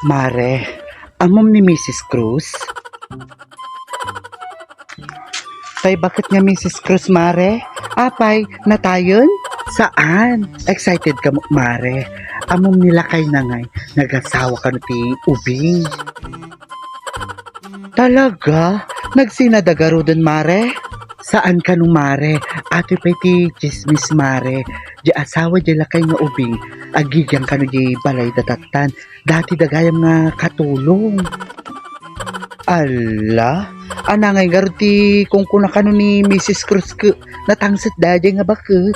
Mare, amom ni Mrs. Cruz? Tay, bakit nga Mrs. Cruz, Mare? Apay, natayon? Saan? Excited ka mo, Mare. Amom nila kay nangay, nagasawa ka no ti ubing. Talaga? Nagsinadagaro dun, Mare? Saan ka no, Mare? Ate pa ti chismis, Mare. Di asawa di lakay nga ubing. Agigyan ka no di balay datatan. Dati dagayam nga katulong. Ala? Anangay garti kung kuna ka no ni Mrs. Cruz ka natangsit dadya nga bakit?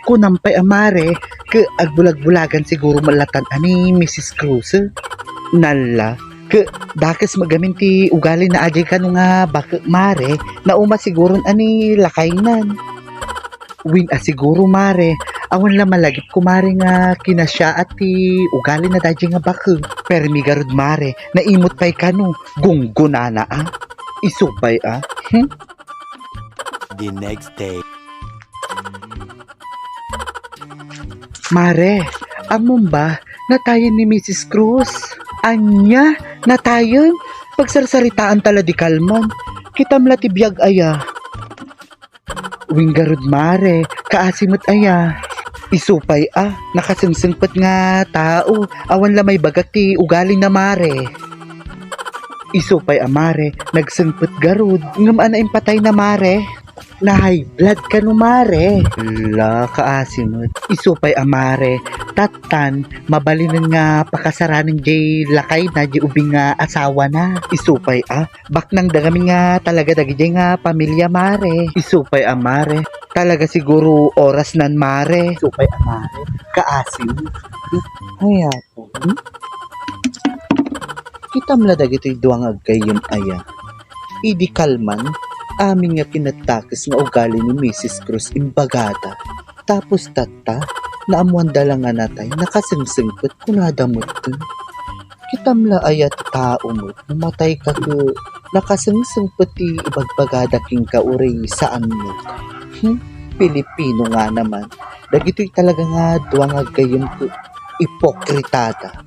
Kunampay amare ka agbulag-bulagan siguro malatan ani Mrs. Cruz. Nala? Ka dakes magamin ti ugali na ajay ka no nga bakit mare na uma siguro ani lakaynan. Win siguro mare awan la malagip ko mare nga kinasya at ti ugali na dadya nga bakit. Pero migarod mare na imot pa'y kano gunggunana isupay The next day. Mare, amon ba natayon ni Mrs. Cruz? Anya, natayon? Pagsarsaritaan tala di kalman. Kitam la ti biyag aya. Winggarod mare, kaasimot aya. Isupay nakasingsingpet nga tao. Awan la may bagat ti ugali na mare. Isupay amare, nagsingpet garod. Ngam ana impatay na mare. Na high blood ka no mare. La kaasimot. Isupay amare, tatan mabalinan nga pakasaranin jay lakay na jay ubing nga asawa na. Isupay bak nang dagamin nga talaga dagi jay nga pamilya mare. Isupay amare, talaga siguro oras nan mare. Isupay amare, kaasimot. Haya po. Kitam la dagitoy duwang agkayom aya. Idi kalman, amin nga pinatakis nga ugali ni Mrs. Cruz imbagata. Tapos tata, naamuan dala nga natay, nakasingsingpet kunadamot dun. Kitam la aya ti tao mo, namatay ka ko, nakasingsingpet ti ibagbagada king kauri saan mo. Pilipino nga naman, dagitoy talaga nga duwang agkayom ko ipokritada.